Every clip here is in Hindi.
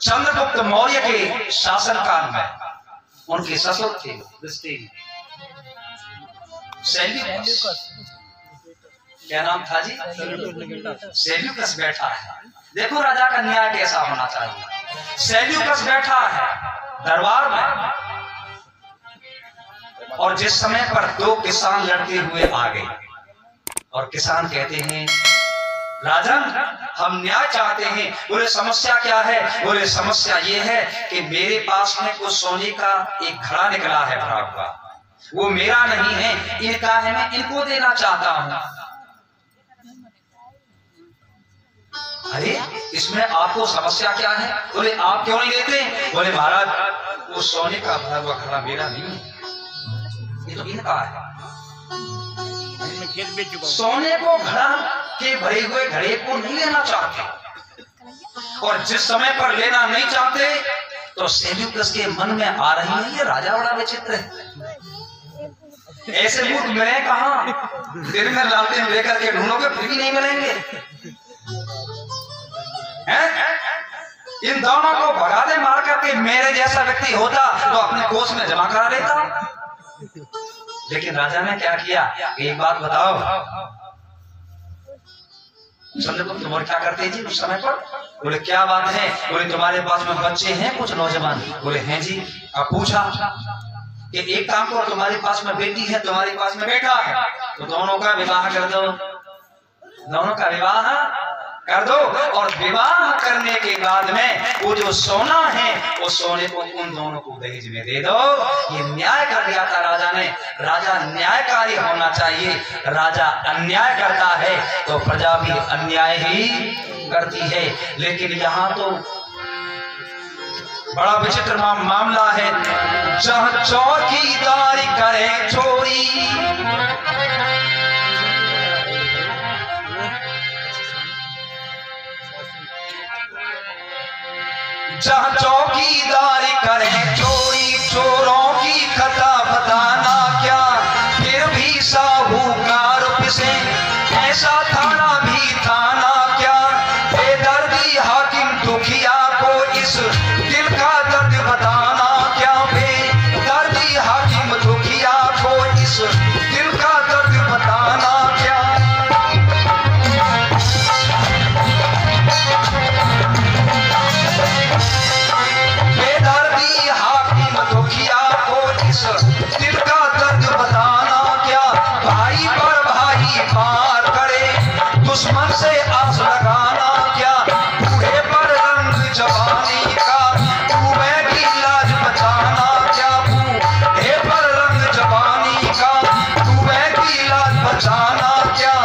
चंद्रगुप्त मौर्य के शासनकाल में उनके ससुर थे सेल्यूकस। क्या नाम था जी? सेल्यूकस बैठा है। देखो राजा का न्याय कैसा होना चाहिए। सेल्यूकस बैठा है दरबार में, और जिस समय पर दो किसान लड़ते हुए आ गए और किसान कहते हैं राजन हम न्याय चाहते हैं। बोले समस्या क्या है? बोले समस्या ये है कि मेरे पास में कुछ सोने का एक घड़ा निकला है भरा हुआ, वो मेरा नहीं है, इनका है, मैं इनको देना चाहता हूं। अरे इसमें आपको समस्या क्या है? बोले आप क्यों नहीं देते? बोले महाराज वो सोने का भरा हुआ घड़ा मेरा नहीं है, ये तो इनका है। सोने को घड़ा के भरे हुए घड़े को नहीं लेना चाहते, और जिस समय पर लेना नहीं चाहते तो सेल्यूकस के मन में आ रही है ये राजा बड़ा विचित्र है, ऐसे मूर्ख मिले कहां? दिन में लालटेन लेकर के ढूंढोगे फिर भी नहीं मिलेंगे। इन दोनों को भगा दे मार करके, मेरे जैसा व्यक्ति होता तो अपने कोष में जमा करा लेता। लेकिन राजा ने क्या किया? एक बात बताओ, चंद्रगुप्त मौर्य क्या करते जी उस समय पर? बोले क्या बात है? बोले तुम्हारे पास में बच्चे हैं कुछ नौजवान? बोले हैं जी। अब पूछा कि एक काम करो, तुम्हारे पास में बेटी है, तुम्हारे पास में बेटा है, तो दोनों का विवाह कर दो, दोनों का विवाह कर दो, और विवाह करने के बाद में वो जो सोना है वो सोने को उन दोनों को दहेज में दे दो। ये न्याय कर दिया था राजा ने। राजा न्यायकारी होना चाहिए। राजा अन्याय करता है तो प्रजा भी अन्याय ही करती है। लेकिन यहाँ तो बड़ा विचित्र मामला है। जहाँ चौकीदारी करे चोरी, जहाँ चौकीदारी करें चोरी, चोरों की कथा बताना क्या, फिर भी साहूकार पिसे, ऐसा थाना भी थाना क्या, बेदर्दी हाकिम दुखिया को इस दिल का दर्द बताना क्या, बेदर्दी हाकिम दुखिया को इस दिल का दर्द बताना क्या। दिल का दर्द बताना क्या, भाई पर भाई पार करे, दुश्मन से आस लगाना क्या, बूढ़े पर रंग जवानी का डूबेगी लाज बचाना क्या, बूढ़े पर रंग जवानी का डूबेगी लाज बचाना क्या।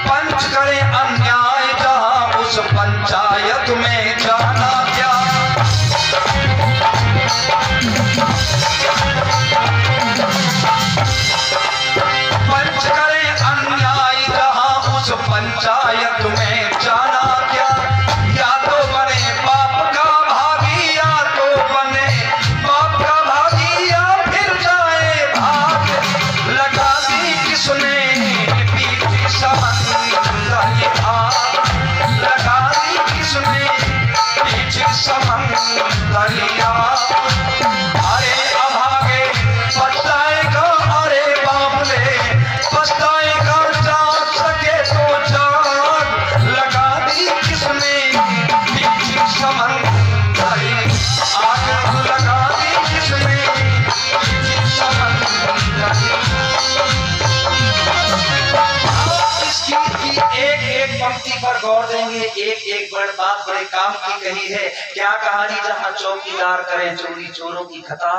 पंच करे अन्याय जहां उस पंचायत में जाना क्या। पंच करे अन्याय जहां उस पंचायत में जाना क्या। या तो बने बाप का भागी, या तो बने बाप का भागी, या फिर जाए भाग। लगा दी किसने पीठी समंदर आग, लगा दी किसने पीठी समंदर आग। अरे अभागे पछताएगा, अरे बाप ले पछताएगा, जाग सके तो जाग। लगा दी किसने पीठी समंदर आग, लगा दी किसने पीठी समंदर। इसकी एक एक पंक्ति पर गौर देंगे। एक एक बड़े बात बड़े काम की कही है। क्या कहा जी? जहाँ चौकीदार करें चोरी, चोरों की कथा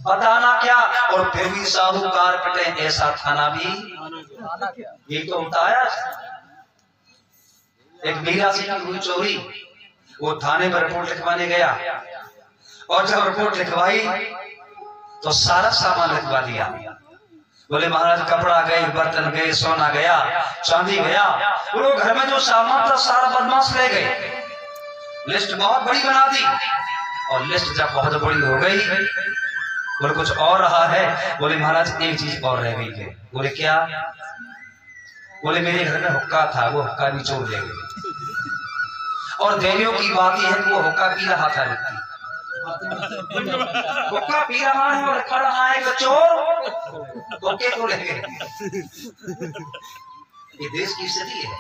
बताना क्या, और फिर भी साहूकार पिटे, ऐसा थाना भी। ये तो बताया एक मीरा सिंह की हुई चोरी, वो थाने पर रिपोर्ट लिखवाने गया, और जब रिपोर्ट लिखवाई तो सारा सामान लिखवा दिया। बोले महाराज कपड़ा गए, बर्तन गए, सोना गया, चांदी गया, वो घर में जो सामान था सारा बदमाश ले गए। लिस्ट बहुत बड़ी बना दी, और लिस्ट जब बहुत बड़ी हो गई, बोले कुछ और रहा है। बोले महाराज एक चीज और रह गई है। बोले क्या? बोले मेरे घर में हुक्का था, वो हुक्का भी चोर ले गए। और देवियों की बात यह है कि वो हुक्का पी रहा था, हुक्का पी रहा है और खड़ा है कि चोर हुक्के को ले गए। ये देश की स्थिति है।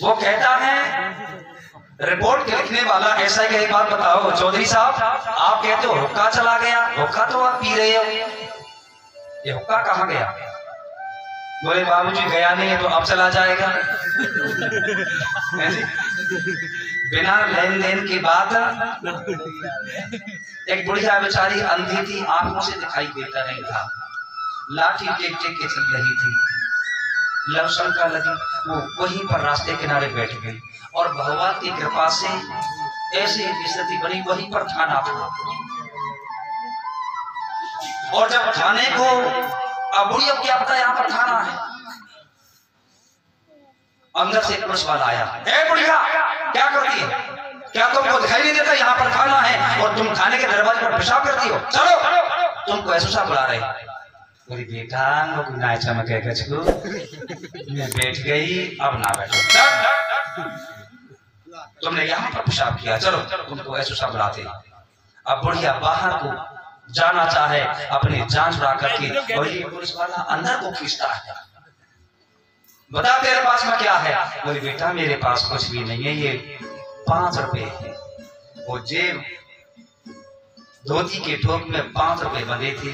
वो कहता है, रिपोर्ट के लिखने वाला ऐसा कि एक बात बताओ चौधरी साहब, आप कहते हो हुक्का चला गया, हुक्का तो आप पी रहे हो, ये हुक्का कहाँ गया? बोले बाबूजी गया नहीं है तो अब चला जाएगा। बिना लेन देन की बात। एक बुढ़िया बेचारी अंधी थी, आंखों से दिखाई देता नहीं था, लाठी टेक टेक के चल रही थी, लवशंका लगी, वो वहीं पर रास्ते किनारे बैठ गई और भगवान की कृपा से ऐसी स्थिति बनी, वहीं पर थाना था। और जब थाने को, अब बुढ़िया क्या पता यहाँ पर थाना है, अंदर से पुलिस वाला आया, ए बुढ़िया क्या करती है, क्या तुमको दिखाई नहीं देता यहाँ पर थाना है और तुम थाने के दरवाजे पर पेशाब करती हो, चलो तुमको ऐसा बुला रहे। बोली बेटा ना चमके मैं बैठ गई, अब ना बैठो, तुमने यहाँ पर पेशाब किया, चलो तुमको ऐसा बुलाते। अब बुढ़िया बाहर को जाना चाहे अपनी जान छुड़ा करके, और ये पुलिस वाला अंदर को खींचता है, बता तेरे पास में क्या है? बोली बेटा मेरे पास कुछ भी नहीं है, ये 5 रुपए है। वो जेब धोती के ठोक में 5 रुपए बंधे थे,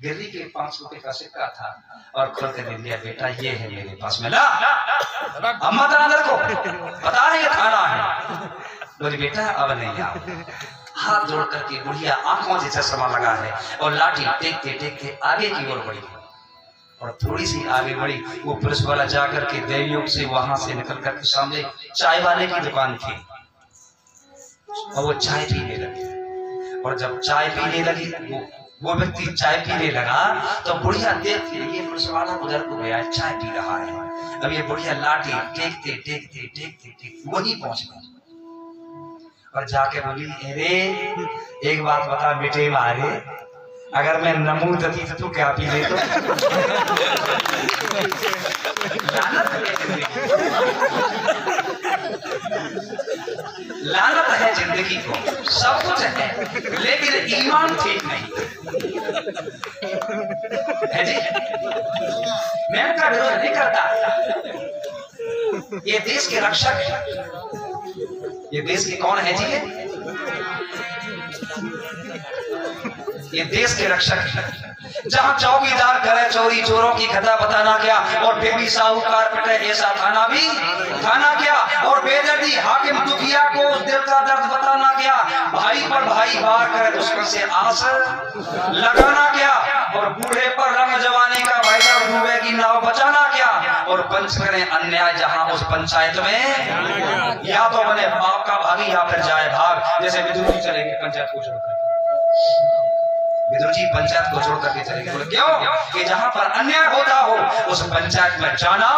गिर्री के 5 रुपए का सिक्का था और खोल कर दे दिया, बेटा ये है मेरे पास में, ला अम्मा अंदर को पता है ये खाना है। बोली बेटा अब नहीं आओ। हाथ जोड़ करके बुढ़िया आंखों से चश्मा लगा है और लाठी टेकते टेकते आगे की ओर बढ़ी, और थोड़ी सी आगे बढ़ी, वो पुलिस वाला जाकर के देवयोग से वहां से निकल कर सामने चाय वाले की दुकान थी और वो चाय पीने लगी। और जब चाय पीने लगी, वो व्यक्ति चाय पीने लगा तो बुढ़िया देखती ये पुलिस वाला उधर को गया, चाय पी रहा है। अब ये बुढ़िया लाठी टेकते टेकते टेकते टेकते वहीं पहुंच गई और जाके बोली, अरे एक बात बता बेटे मारे, अगर मैं नमूद थी तो तू क्या पी ले? तो लानत है जिंदगी को, सब कुछ है लेकिन ईमान ठीक नहीं है जी। मैं उनका विरोध नहीं करता, ये देश के रक्षक है, ये देश के कौन है जी? ये देश के रक्षक है। जहां चौकीदार करे चोरी, चोरों की खता बताना क्या, और बेबी साहूकार पिटे ऐसा थाना भी थाना क्या, और बेदर्दी हाकिम दुखिया को उस दिल का दर्द बताना क्या, भाई पर भाई वार करे दुश्मन से आस लगाना क्या, और बूढ़े पर रंग जवानी का भाई साहब डूबे की नाव बचाना क्या, और पंच करे अन्याय जहां उस पंचायत में या तो बने बाप का भागी या फिर जाए भाग। जैसे विदुर जी चलेंगे पंचायत को छोड़कर, विदुर जी पंचायत को छोड़ करके चलेंगे, बोले क्यों? कि जहां पर अन्याय होता हो उस पंचायत में जाना।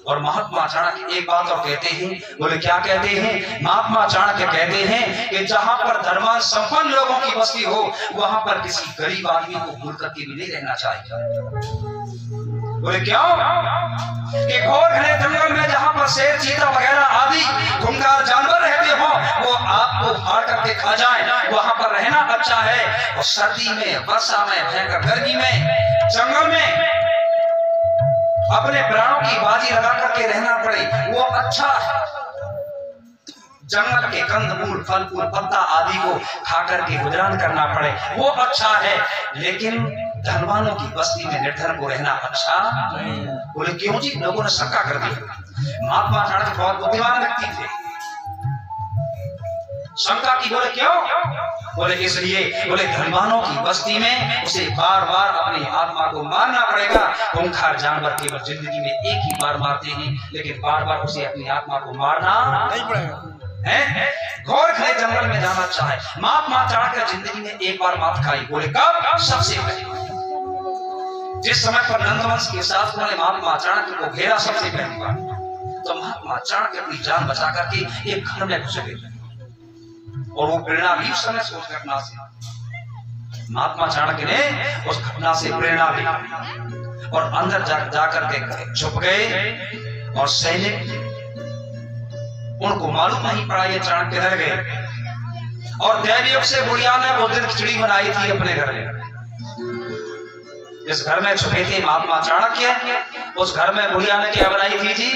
और महात्मा चाणक्य एक बात और कहते हैं, बोले क्या कहते हैं? महात्मा चाणक्य कहते हैं कि जहां पर धर्मान संपन्न लोगों की बस्ती हो वहां पर किसी गरीब आदमी को भूल करके भी नहीं रहना चाहिए। बोले क्यों? कि घोर घने जंगल में जहां पर शेर, चीता वगैरह आदि खूंखार जानवर रहते हो वो आपको फाड़ करके खा जाए, वहां पर रहना अच्छा है। और सर्दी में, वर्षा में, भयंकर गर्मी में, जंगल में अपने प्राणों की बाजी लगा करके रहना पड़े वो अच्छा है। जंगल के कंदमूल, फल फूल, पत्ता आदि को खा करके गुजरान करना पड़े वो अच्छा है, लेकिन धनवानों की बस्ती में निर्धन को रहना अच्छा। बोले क्यों जी? लोगों ने शंका कर दी। महात्मा चाणक्य बहुत बुद्धिमान व्यक्ति थे, शंका की। बोले क्यों? बोले इसलिए, बोले धनवानों की बस्ती में उसे बार बार अपनी आत्मा को मारना पड़ेगा। खूंखार जानवर केवल जिंदगी में एक ही बार मारते हैं, लेकिन बार बार उसे अपनी आत्मा को मारना नहीं पड़ेगा। घोर घने जंगल में जाना चाहे, महात्मा चाणक्य जिंदगी में एक बार मात खाई। बोले कब? सबसे पहले जिस समय पर नंदवंश के साथ उन्होंने महात्मा चाणक्य को घेरा सबसे पहली बार, तो महात्मा चाणक्य अपनी जान बचा करके एक घर में घुस गए। और वो प्रेरणा भी उस समय से, उस घटना से महात्मा चाणक्य ने उस घटना से प्रेरणा ली और अंदर जाकर के छुप गए और सैनिक, उनको मालूम नहीं पड़ा ये चाणक्य किधर गए। और दैवयोग से बुढ़िया ने वो दिन खिचड़ी बनाई थी अपने घर में। जिस घर में छुपे थे महात्मा चाणक्य, उस घर में बुढ़िया ने क्या बनाई थी जी?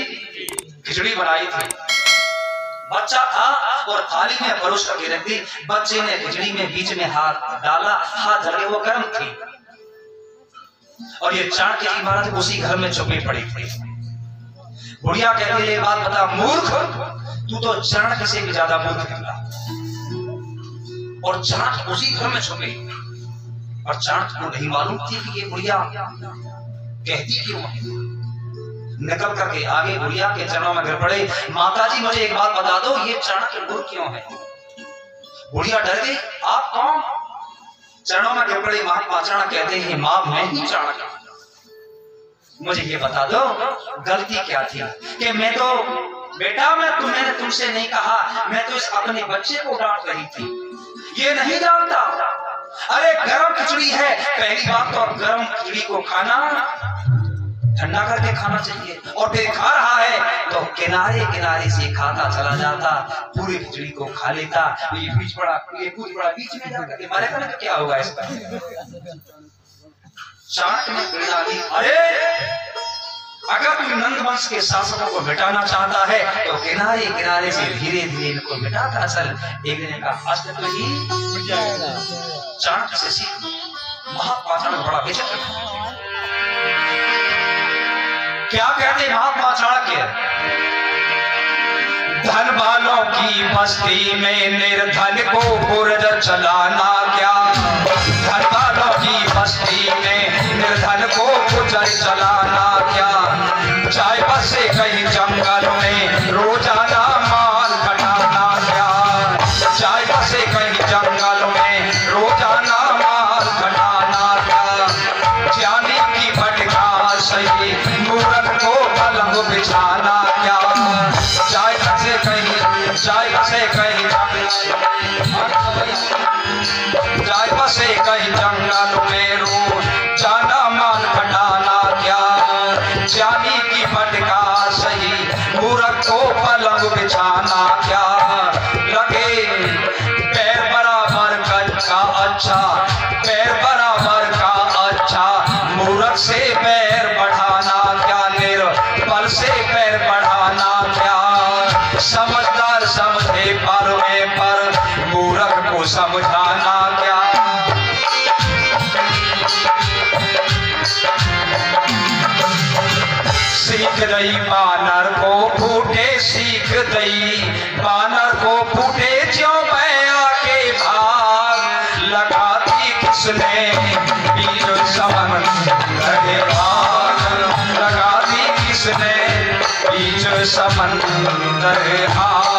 खिचड़ी बनाई थी। बच्चा था और थाली में परोस करके रख दी। बच्चे ने खिचड़ी में बीच में हाथ डाला, हाथ धर के वो गर्म थी। और ये चाणक्य जी महाराज उसी घर में छुपे पड़े थे। बुढ़िया कहती है, बात बता मूर्ख, तू तो चाणक्य से भी ज्यादा मूर्ख निकला। और चाणक्य उसी घर में छुपे, और चाणक्य को नहीं मालूम थी कि ये बुढ़िया कहती क्यों है। निकल करके आगे बुढ़िया के चरणों में गिर पड़े, माताजी मुझे एक बात बता दो, ये चाणक्य मूर्ख क्यों है? बुढ़िया डर गई, आप कौन? चरणों में गिर पड़े महात्मा चाणक्य कहते हैं, मां मैं ही चाणक्य, मुझे ये बता दो गलती क्या थी? कि मैं तो बेटा मैंने तुमसे नहीं कहा, मैं तो इस अपने बच्चे को डांट रही थी, ये नहीं जानता। अरे गरम खिचड़ी है, पहली बात तो गरम खिचड़ी को खाना ठंडा करके खाना चाहिए, और फिर खा रहा है तो किनारे किनारे से खाता चला जाता, पूरी खिचड़ी को खा लेता। ये बीच पड़ा, ये कुछ बड़ा बीच में जाकर के मारेगा ना, तो क्या होगा इसका? चाणक्य ने प्रेरणा दी, अरे अगर तू नंद वंश के शासकों को मिटाना चाहता है तो किनारे किनारे से धीरे धीरे इनको मिटाता चल, एक दिन का अस्तित्व ही मिट जाएगा। चाणक्य से सीख। महात्मा चाणक्य बड़ा विचित्र। क्या कहते महात्मा चाणक्य? धन वालों की बस्ती में निर्धन को बुर्ज चलाना क्या? धन वालों की बस्ती में निर्धन को गुजर चलाना क्या? चाय बसे कहीं जंगल में रोजाना माल कटाना क्या? चाय बसे कहीं जंगल में रोजाना माल कटाना क्या? जाने की भटका सही मूर्ख को पलंग बिछाना क्या? चाय बसे कहीं जंगल में रोजाना माल कटाना क्या? जानी की भटका सही मूर्ख को पलंग बिछाना क्या? लगे पैर बराबर का अच्छा, पैर बराबर का अच्छा, मूर्ख से पैर बढ़ाना क्या? निर्बल से पैर बढ़ाना क्या? समझदार समझे पर मूर्ख को समझाना क्या? सीख दई बानर को फूटे, सीख दई बानर को फूटे, ज्यों मैं आके भाग लगाती किसने बीच समन रहे भाग, लगाती किसने बीच समन रहे भाग।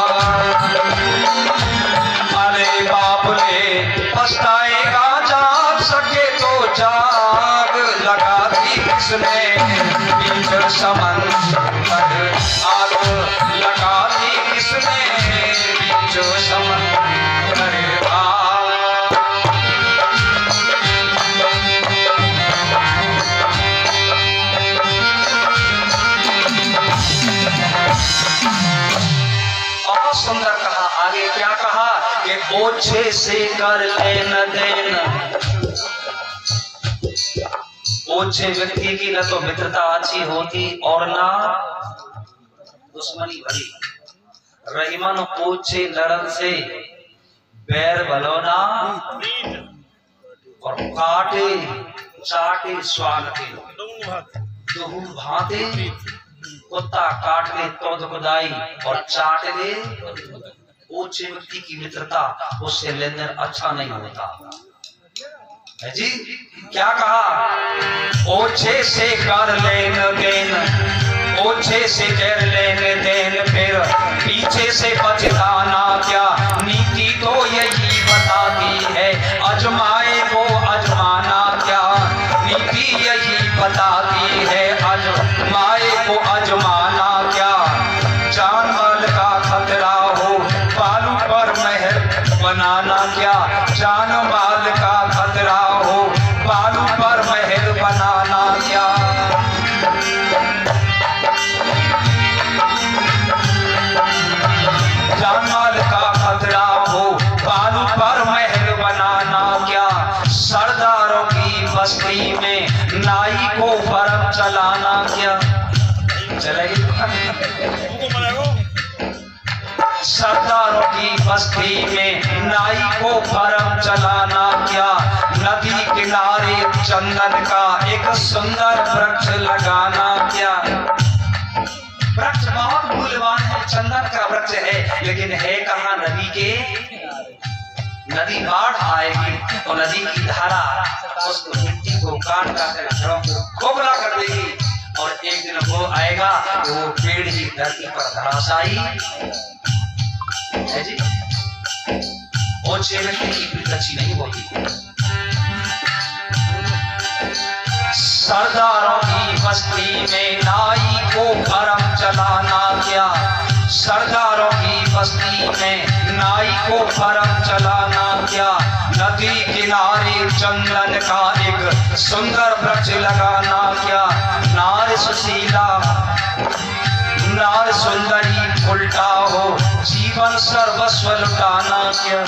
अरे बाबुले पछताएगा, जाग सके तो जाग, लगाती किसने बीच समन आग, लगाती किसने बीच समन आग। बहुत सुंदर कहा। आगे क्या कहा कि ओछे से कर लेन देन। ओछे व्यक्ति की न तो मित्रता अच्छी होती और ना दुश्मनी भरी। रहीमन ओछे लड़न से बैर बलौना, और काटे चाटे स्वागते दोहू भाते। कुत्ता काट ले तो दुखदाई और चाट ले। ओछे व्यक्ति की मित्रता, उससे लेन देन अच्छा नहीं होता है जी। क्या कहा? ओछे से कर लेन देन, ओछे से कर लेन देन, फिर पीछे से पछताना क्या? नीति तो यही बताती है, अजमाए को अजमाना क्या? नीति यही बताती है, अजमाए को अजमाना क्या? जान माल का खतरा हो, बालू पर महल बनाना क्या? जान माल का खतरा हो, बालू पर महल बनाना क्या? चलाना क्या। चलेगी सरदारों की बस्ती में नाई को भरम चलाना क्या। नदी किनारे चंदन का एक सुंदर वृक्ष लगाना क्या। वृक्ष बहुत मूल्यवान है, चंदन का वृक्ष है, लेकिन है कहाँ नदी के। नदी बाढ़ आएगी और नदी की धारा उसको मिट्टी को काट कर घरों को खोखला कर देगी और एक दिन वो आएगा तो वो पेड़ ही धरती पर धराशायी है जी। और व्यक्ति की भी अच्छी नहीं होती। सरदारों की बस्ती में नाई को भरम चलाना क्या। सरदारों की बस्ती में नाई को भरम चलाना क्या। नदी किनारे चंदन का एक सुंदर वृक्ष लगाना क्या। नार सुशीला नार सुंदरी उल्टा हो जीवन सर्वस्व लुटाना क्या।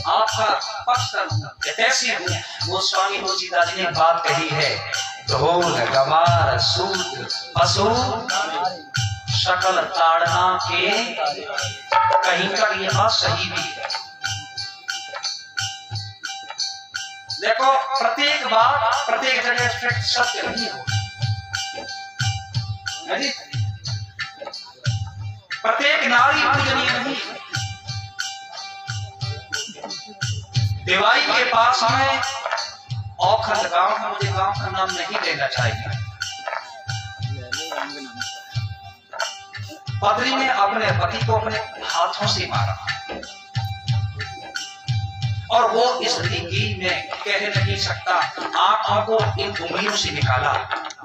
आपका पक्ष ऐसी वो स्वामी तुलसीदास जी ने बात कही है। ढोल गवार सूत पशु शकल ताड़ना के कहीं का ये बात सही भी है। देखो प्रत्येक बात प्रत्येक जगह सत्य नहीं हो। प्रत्येक नारी पूजनीय नहीं। देवाई के पास में औखंड गांव है, मुझे गांव का नाम नहीं लेना चाहिए। पत्नी ने अपने पति को अपने हाथों से मारा और वो इस रीति में कह नहीं सकता। आंखों को इन उंगलियों से निकाला,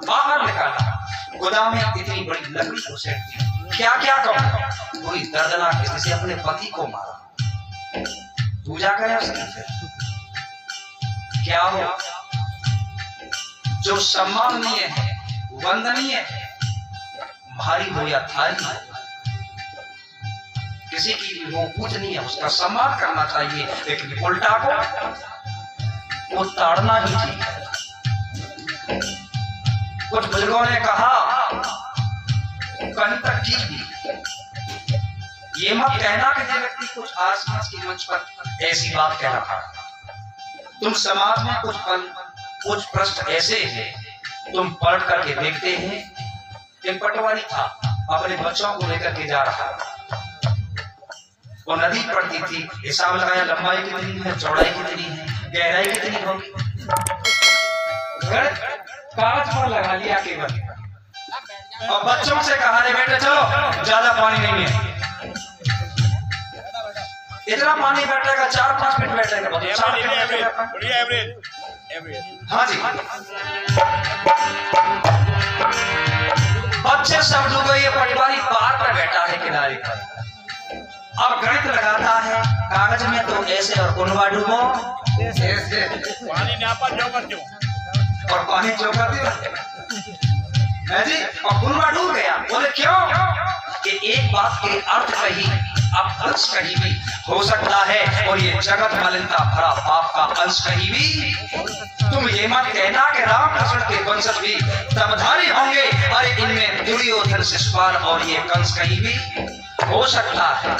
बाहर निकाला। गोदाम में इतनी बड़ी लकड़ी को सेट क्या क्या कहूं। कोई दर्दनाक स्थिति से अपने पति को मारा। पूजा करें उसकी क्या हो। जो सम्माननीय है, वंदनीय है, भारी हो या थारी हो, किसी की भी हो पूजनीय है, उसका सम्मान करना चाहिए। लेकिन उल्टा को वो ताड़ना ही ठीक है। कुछ बुजुर्गों ने कहा कहीं तक ठीक भी, ये मत कहना कि जो व्यक्ति कुछ आसपास की मंच पर ऐसी बात कह रहा है। तुम समाज में कुछ प्रश्न ऐसे हैं, तुम पढ़ करके देखते हैं। एक पटवारी था, अपने बच्चों को लेकर के जा रहा था। वो नदी पड़ती थी, हिसाब लगाया लंबाई कितनी है, चौड़ाई कितनी है, गहराई कितनी होगी। कागज पर लगा लिया केवल और बच्चों से कहा रे बेटे चलो ज्यादा पानी नहीं है। इतना पानी बैठेगा 4-5 मिनट बैठेगा। हाँ जी बच्चे सब लोग ये पटवारी पार पर बैठा है किनारे पर। अब गणित लगाता है कागज में तो ऐसे और कुनवा डूबो ऐसे पानी नापा जो कर दो और पानी जो कर दिया है जी और कुनवा डूब गया। बोले क्यों कि एक बात के अर्थ कही अब अंश कहीं भी हो सकता है और ये जगत मलिनता भरा पाप का अंश कहीं भी। तुम ये मत कहना कि राम कृष्ण के वंशज भी तमधारी होंगे। अरे इनमें दुर्योधन शिशुपाल और ये कंस कहीं भी हो सकता है।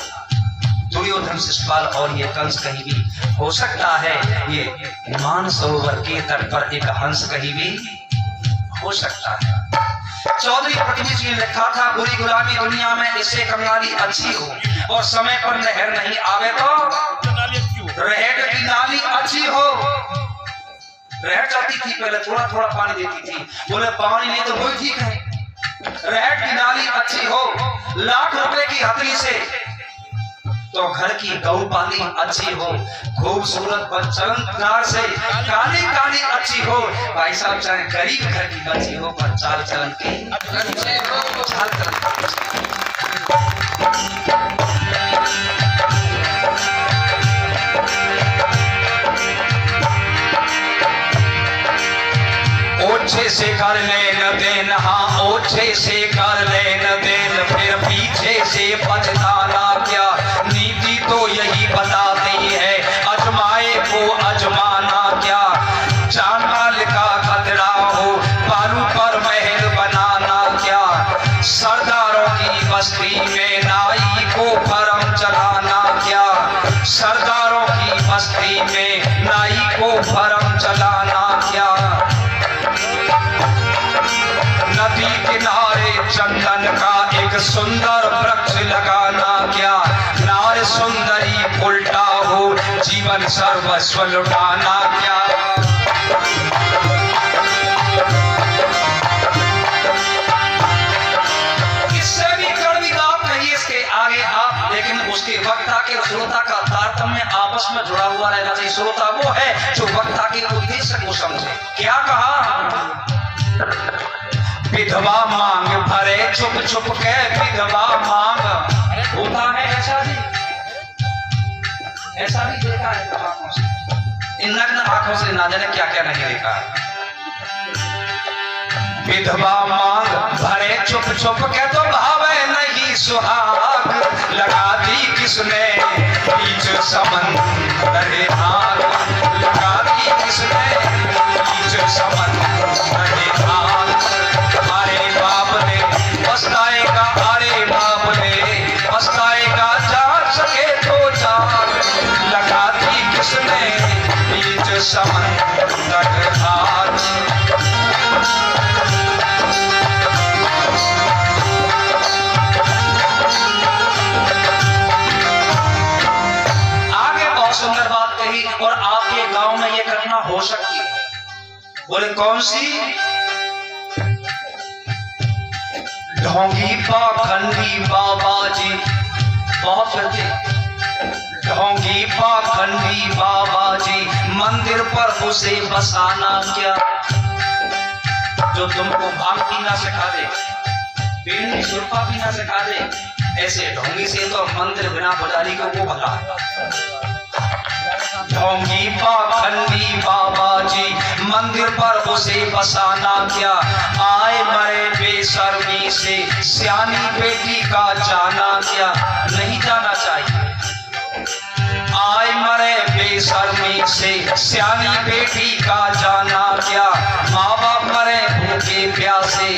दुर्योधन शिशुपाल और ये कंस कहीं भी हो सकता है। ये मानसरोवर के तट पर एक हंस कहीं भी हो सकता है। चौधरी पृथ्वी जी ने लिखा था बुरी गुलामी दुनिया में इससे कंगाली अच्छी हो और समय पर नहर नहीं आवे तो रहट की नाली अच्छी हो। रहट चलती थी पहले, थोड़ा थोड़ा पानी देती थी। बोले पानी नहीं तो वही ठीक है। रहट की नाली अच्छी हो, लाख रुपए की हथली से तो घर की गौपाली अच्छी हो। खूबसूरत बच्चन से काली काली अच्छी हो। भाई साहब चाहे गरीब घर की बच्ची हो पर चाल चलन की अच्छी हो। चाल चलन ओछे से कर लेन देन, हाँ ओछे से कर लेन देन, फिर पीछे से पछताना क्या। नीति तो यही बताती है अजमाए को अजमाना क्या। चांदा लिखा नदी किनारे चंदन का एक सुंदर वृक्ष लगाना क्या, नार सुंदरी उल्टा हो जीवन सर्वस्व लुटाना क्या। इससे भी कड़वी बात नहीं इसके आगे आप, लेकिन उसके वक्ता के और श्रोता का तारतम्य आपस में जुड़ा हुआ रहना चाहिए। श्रोता वो है जो वक्ता के उद्देश्य को समझे। क्या कहा, विधवा मांग भरे छुप छुप के, विधवा मांग होता है ऐसा भी, ऐसा भी देखा है आंखों से, इन नग्न आंखों से ना जाने क्या क्या नहीं देखा है। विधवा मांग भरे छुप छुप के तो भावे नहीं सुहाग, लगा दी किसने बीच समंदर आग, लगा दी किसने बीच समंदर आग। अरे बाप ने पछताएगा, अरे बाप ने पछताएगा, जा सके तो जाग, लगा दी किसने बीच समंदर आग। आगे बहुत सुंदर बात कही, और आपके गांव में ये घटना हो सकती है। बोले कौन सी, ढोंगी पाखंडी बाबा जी बहुत करते, ढोंगी पाखंडी बाबा जी मंदिर पर उसे बसाना क्या, जो तुमको भांग पीना सिखा दे, बीड़ी सुरपा पीना सिखा दे, ऐसे ढोंगी से तो मंदिर बिना पुजारी को वो भला। ढोंगी पाखंडी बाबा जी मंदिर पर उसे बसाना क्या, आए मरे बेशर्मी से सियानी बेटी का जाना क्या, नहीं जाना चाहिए। आए मरे बेशर्मी से सियानी बेटी का जाना क्या, माँ बाप मरे भूखे प्यासे,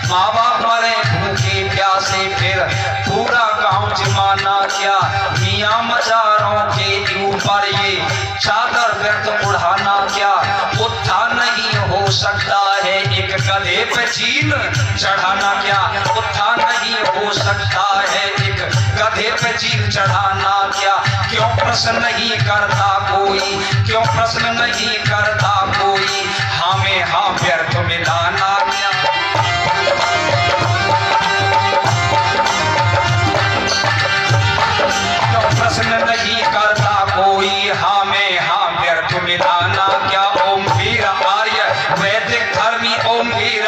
माँ बाप मरे भूखे प्यासे, फिर पूरा गांव जमाना क्या, मियाँ मजारों के ऊपर ये चादर व्यर्थ उड़ाना क्या। उत्थान नहीं हो सकता है एक गधे पे चील चढ़ाना क्या, उत्थान नहीं हो सकता है एक गधे पे चील चढ़ाना क्या। क्यों प्रश्न नहीं करता कोई, क्यों प्रश्न नहीं करता कोई, हमें हाँ व्यर्थ मिलाना क्या। क्यों प्रश्न नहीं करता कोई, हमें हाँ व्यर्थ मिलाना क्या। ओम वीर आर्य वैदिक धर्मी, ओम वीर